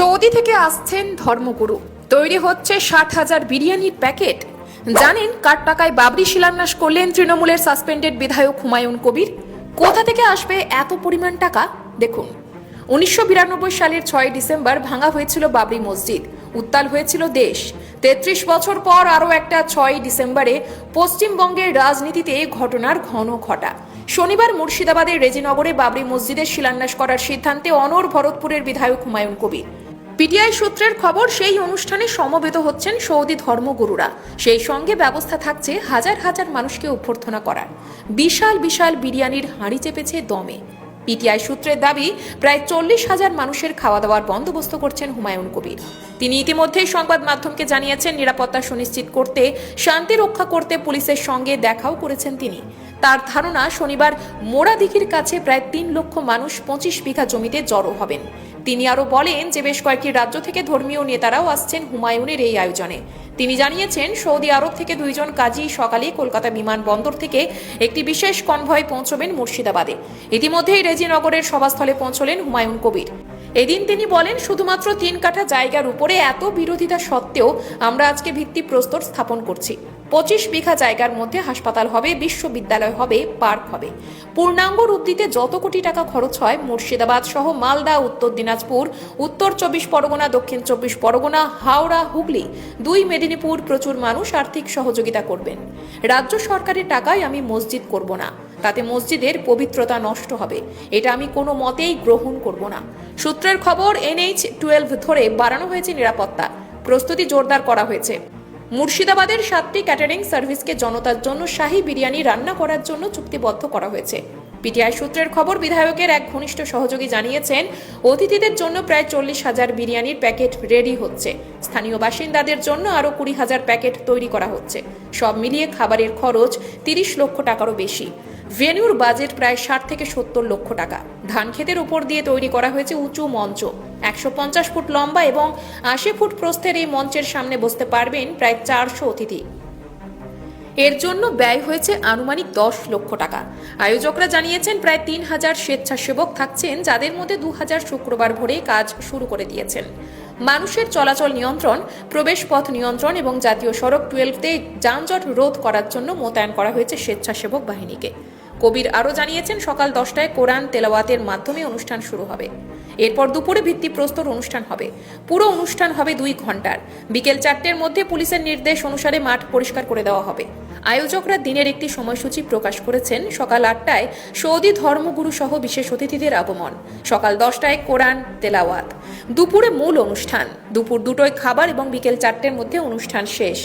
Saudi থেকে আসছেন ধর্মগুরু। তৈরি হচ্ছে 60,000 বিরিয়ানির প্যাকেট। জানেন কার টাকায় বাবরি শিলান্যাস করলেন তৃণমূলের সাসপেন্ডেড বিধায়ক হুমায়ুন কবির? কোথা থেকে আসবে এত পরিমাণ টাকা? দেখুন, 1992 সালের 6 ডিসেম্বর ভাঙা হয়েছিল বাবরি মসজিদ। উত্তাল হয়েছিল দেশ। 33 বছর পর আরও একটা 6 ডিসেম্বরে পশ্চিমবঙ্গের রাজনীতিতে ঘটনার ঘন ঘটা। শনিবার মুর্শিদাবাদের রেজিনগরে বাবরি মসজিদের শিলান্যাস করার সিদ্ধান্তে অনড় ভরতপুরের বিধায়ক হুমায়ুন কবির। পিটিআই সূত্রের খবর, সেই অনুষ্ঠানে সমবেত হচ্ছেন সৌদি ধর্মগুরুরা। সেই সঙ্গে ব্যবস্থা থাকছে হাজার হাজার মানুষকে অভ্যর্থনা করার। বিশাল বিশাল বিরিয়ানির হাঁড়ি চেপেছে দমে। পিটিআই সূত্রের দাবি, প্রায় 40,000 মানুষের খাওয়া দাওয়ার বন্দোবস্ত করছেন হুমায়ুন কবির। তিনি ইতিমধ্যেই সংবাদ মাধ্যমকে জানিয়েছেন, নিরাপত্তা সুনিশ্চিত করতে, শান্তি রক্ষা করতে পুলিশের সঙ্গে দেখাও করেছেন তিনি। তার ধারণা, শনিবার মোড়াদিঘির কাছে প্রায় 3 লক্ষ মানুষ 25 বিঘা জমিতে জড়ো হবেন। তিনি আরও বলেন যে বেশ কয়েকটি রাজ্য থেকে ধর্মীয় নেতারাও আসছেন হুমায়ুনের এই আয়োজনে। তিনি জানিয়েছেন, সৌদি আরব থেকে 2 জন কাজী সকালে কলকাতা বিমানবন্দর থেকে একটি বিশেষ কনভয় পৌঁছবেন মুর্শিদাবাদে। ইতিমধ্যেই রেজিনগরের সভাস্থলে পৌঁছলেন হুমায়ুন কবির। এদিন তিনি বলেন, শুধুমাত্র 3 কাঠা জায়গার উপরে এত বিরোধিতা সত্ত্বেও আমরা আজকে ভিত্তিপ্রস্তর স্থাপন করছি। 25 বিঘা জায়গার মধ্যে হাসপাতাল হবে, বিশ্ববিদ্যালয় হবে, পার্ক হবে। পূর্ণাঙ্গ রূপ দিতে যত কোটি টাকা খরচ হয়, মুর্শিদাবাদ সহ মালদা, উত্তর দিনাজপুর, উত্তর 24 পরগনা, দক্ষিণ 24 পরগনা, হাওড়া, হুগলি, 2 মেদিনীপুর প্রচুর মানুষ আর্থিক সহযোগিতা করবেন। রাজ্য সরকারের টাকায় আমি মসজিদ করব না, তাতে মসজিদের পবিত্রতা নষ্ট হবে। এটা আমি কোনো মতেই গ্রহণ করব না। সূত্রের খবর, NH-12 ধরে বাড়ানো হয়েছে নিরাপত্তা। প্রস্তুতি জোরদার করা হয়েছে। মুর্শিদাবাদের 7টি ক্যাটারিং সার্ভিসকে জনতার জন্য শাহী বিরিয়ানি রান্না করার জন্য চুক্তিবদ্ধ করা হয়েছে। পিটিআই সূত্রের খবর, বিধায়কের এক ঘনিষ্ঠ সহযোগী জানিয়েছেন, অতিথিদের জন্য প্রায় 40,000 বিরিয়ানির প্যাকেট রেডি হচ্ছে। স্থানীয় বাসিন্দাদের জন্য আরও 20,000 প্যাকেট তৈরি করা হচ্ছে। সব মিলিয়ে খাবারের খরচ 30 লক্ষ টাকারও বেশি। ভেন্যুর বাজেট প্রায় 60 থেকে 70 লক্ষ টাকা। ধান ক্ষেতের উপর দিয়ে তৈরি করা হয়েছে উঁচু মঞ্চ। 150 ফুট লম্বা এবং 80 ফুট প্রস্থের এই মঞ্চের সামনে বসতে পারবেন প্রায় 400 অতিথি। এর জন্য ব্যয় হয়েছে আনুমানিক 10 লক্ষ টাকা। আয়োজকরা জানিয়েছেন, প্রায় 3,000 স্বেচ্ছাসেবক থাকছেন, যাদের মধ্যে 2,000 শুক্রবার ভোরে কাজ শুরু করে দিয়েছেন। মানুষের চলাচল নিয়ন্ত্রণ, প্রবেশ পথ নিয়ন্ত্রণ এবং জাতীয় সড়ক 12-তে যানজট রোধ করার জন্য মোতায়েন করা হয়েছে স্বেচ্ছাসেবক বাহিনীকে। কবির আরও জানিয়েছেন, সকাল 10টায় কোরআন তেলাওয়াতের মাধ্যমে অনুষ্ঠান শুরু হবে। এরপর দুপুরে ভিত্তিপ্রস্তর অনুষ্ঠান হবে। পুরো অনুষ্ঠান হবে 2 ঘন্টার। বিকেল 4টের মধ্যে পুলিশের নির্দেশ অনুসারে মাঠ পরিষ্কার করে দেওয়া হবে। আয়োজকরা দিনের একটি সময়সূচি প্রকাশ করেছেন। সকাল 8টায় সৌদি ধর্মগুরু সহ বিশেষ অতিথিদের আগমন। সকাল 10টায় কোরআন তেলাওয়াত। দুপুরে মূল অনুষ্ঠান। দুপুর 2টোয় খাবার এবং বিকেল 4টের মধ্যে অনুষ্ঠান শেষ।